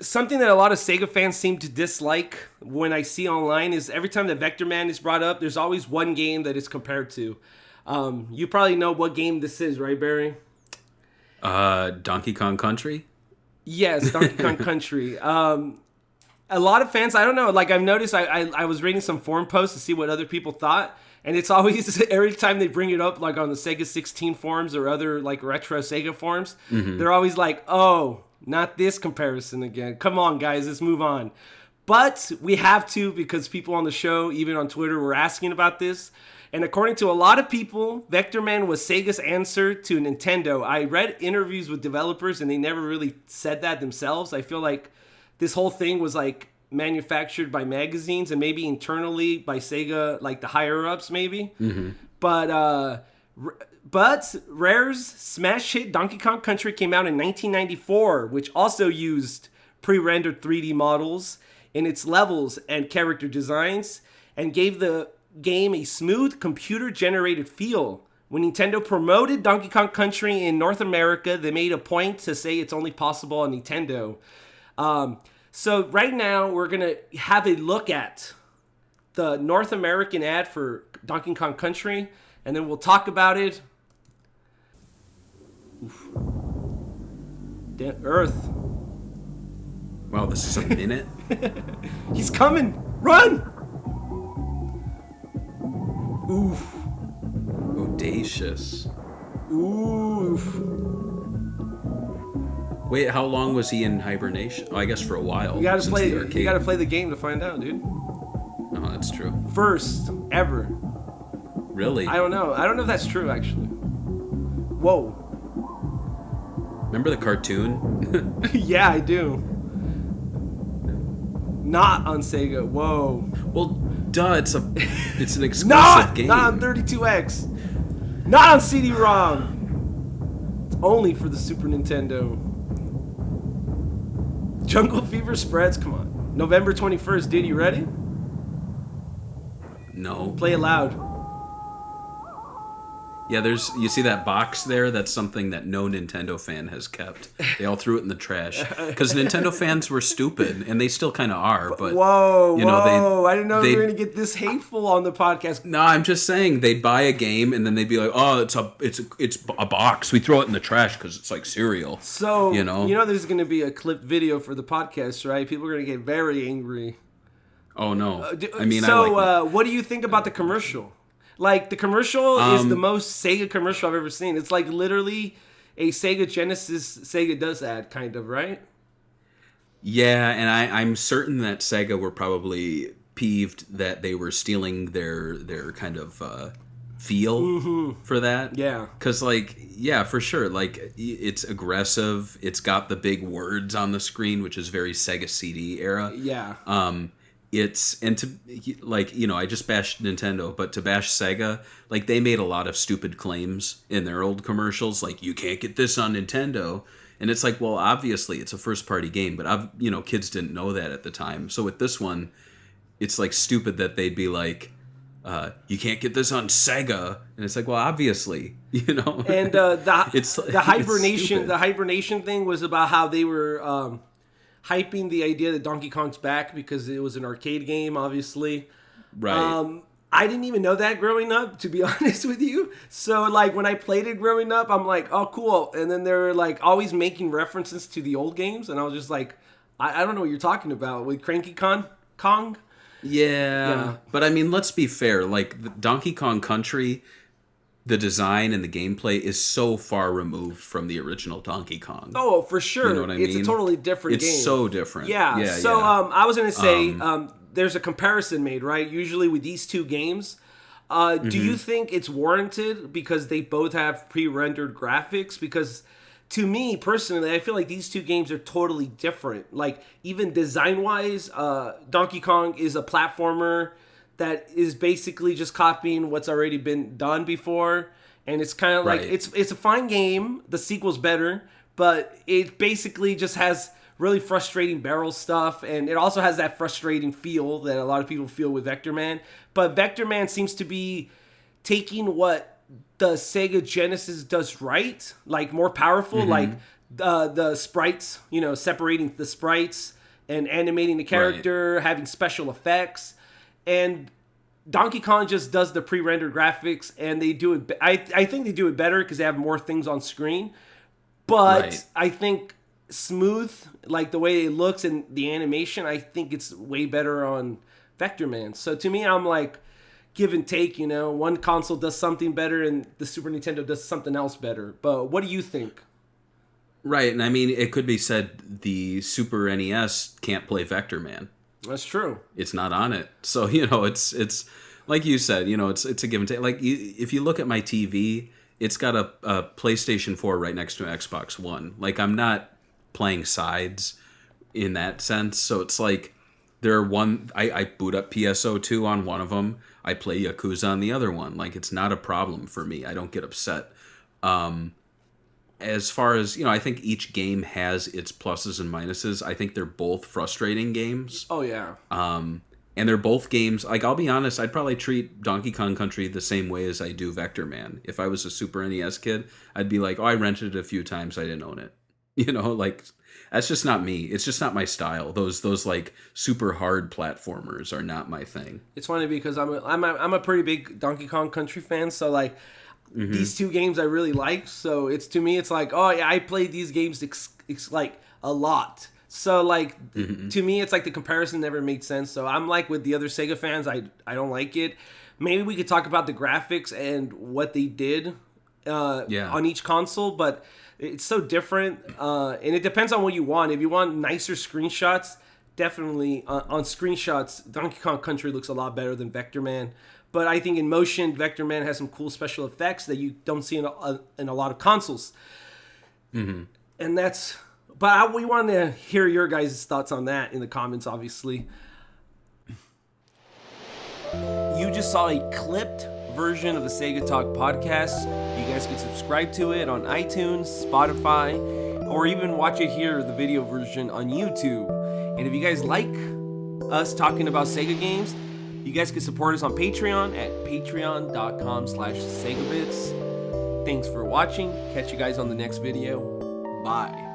something that a lot of Sega fans seem to dislike when I see online is every time that Vector Man is brought up, there's always one game that it's compared to. You probably know what game this is, right, Barry? Donkey Kong Country? Yes, Donkey Kong Country. A lot of fans, I don't know, like I've noticed, I was reading some forum posts to see what other people thought, and it's always, every time they bring it up, like on the Sega 16 forums or other like retro Sega forums, they're always like, oh, not this comparison again. Come on, guys, let's move on. But we have to, because people on the show, even on Twitter, were asking about this. And according to a lot of people, Vector Man was Sega's answer to Nintendo. I read interviews with developers, and they never really said that themselves. I feel like this whole thing was like manufactured by magazines and maybe internally by Sega, like the higher ups, maybe. But Rare's smash hit Donkey Kong Country came out in 1994, which also used pre-rendered 3D models in its levels and character designs, and gave the game a smooth computer-generated feel. When Nintendo promoted Donkey Kong Country in North America, they made a point to say it's only possible on Nintendo. So right now, we're going to have a look at the North American ad for Donkey Kong Country, and then we'll talk about it. Oof. Earth. Wow, this is a minute? He's coming! Run! Oof. Audacious. Oof. Wait, how long was he in hibernation? Oh, I guess for a while. You gotta play the game to find out, dude. Oh, that's true. First ever. Really? I don't know if that's true, actually. Whoa. Remember the cartoon? Yeah, I do. Not on Sega. Whoa. Well, duh, it's an exclusive game. Not on 32X. Not on CD-ROM. It's only for the Super Nintendo. Jungle Fever spreads. Come on. November 21st. Dude, you ready? No. Play it loud. Yeah, you see that box there? That's something that no Nintendo fan has kept. They all threw it in the trash. Because Nintendo fans were stupid, and they still kind of are. But whoa! I didn't know we were going to get this hateful on the podcast. No, I'm just saying they'd buy a game, and then they'd be like, "Oh, it's a box. We throw it in the trash because it's like cereal." So you know, there's going to be a clip video for the podcast, right? People are going to get very angry. Oh no! What do you think about the commercial? Like, the commercial is the most Sega commercial I've ever seen. It's like literally a Sega Genesis Sega Does ad, kind of, right? Yeah, and I'm certain that Sega were probably peeved that they were stealing their kind of feel for that. Yeah. Because, for sure. Like, it's aggressive. It's got the big words on the screen, which is very Sega CD era. Yeah. I just bashed Nintendo, but to bash Sega, like, they made a lot of stupid claims in their old commercials, like, you can't get this on Nintendo, and it's like, well, obviously it's a first party game, but kids didn't know that at the time. So with this one, it's like stupid that they'd be like, you can't get this on Sega, and it's like, well, obviously, And the hibernation thing was about how they were hyping the idea that Donkey Kong's back because it was an arcade game, obviously. Right. I didn't even know that growing up, to be honest with you. So, like, when I played it growing up, I'm like, oh, cool. And then they're, like, always making references to the old games. And I was just like, I don't know what you're talking about. With Cranky Kong? Yeah. But, I mean, let's be fair. Like, the Donkey Kong Country, the design and the gameplay is so far removed from the original Donkey Kong. Oh, for sure. You know what I mean? It's a totally different game. It's so different. Yeah. I was going to say, there's a comparison made, right? Usually with these two games. Do you think it's warranted because they both have pre-rendered graphics? Because to me, personally, I feel like these two games are totally different. Like, even design-wise, Donkey Kong is a platformer that is basically just copying what's already been done before. And it's kind of like, it's a fine game. The sequel's better. But it basically just has really frustrating barrel stuff. And it also has that frustrating feel that a lot of people feel with Vector Man. But Vector Man seems to be taking what the Sega Genesis does right. Like, more powerful. Like, the sprites, separating the sprites and animating the character, having special effects, and Donkey Kong just does the pre-rendered graphics, and they do it. I think they do it better because they have more things on screen. But I think smooth, like the way it looks and the animation, I think it's way better on Vector Man. So to me, I'm like, give and take. One console does something better, and the Super Nintendo does something else better. But what do you think? Right, and I mean, it could be said the Super NES can't play Vector Man. That's true. It's not on it. So, it's like you said, it's a give and take. Like, if you look at my TV, it's got a PlayStation 4 right next to an Xbox One. Like, I'm not playing sides in that sense. So it's like, I boot up PSO2 on one of them. I play Yakuza on the other one. Like, it's not a problem for me. I don't get upset. As far as, I think each game has its pluses and minuses. I think they're both frustrating games. Oh, yeah. And they're both games, like, I'll be honest, I'd probably treat Donkey Kong Country the same way as I do Vector Man. If I was a Super NES kid, I'd be like, I rented it a few times, I didn't own it. Like, that's just not me. It's just not my style. Those like, super hard platformers are not my thing. It's funny because I'm a pretty big Donkey Kong Country fan, so, like, these two games I really like, so to me it's like, oh yeah, I played these games like a lot. So like to me it's like the comparison never made sense. So I'm like with the other Sega fans, I don't like it. Maybe we could talk about the graphics and what they did on each console, but it's so different, and it depends on what you want. If you want nicer screenshots, definitely on screenshots, Donkey Kong Country looks a lot better than Vector Man. But I think in motion, Vector Man has some cool special effects that you don't see in a lot of consoles. And that's... But we want to hear your guys' thoughts on that in the comments, obviously. You just saw a clipped version of the Sega Talk podcast. You guys can subscribe to it on iTunes, Spotify, or even watch it here, the video version, on YouTube. And if you guys like us talking about Sega games, you guys can support us on Patreon at patreon.com/SegaBits. Thanks for watching. Catch you guys on the next video. Bye.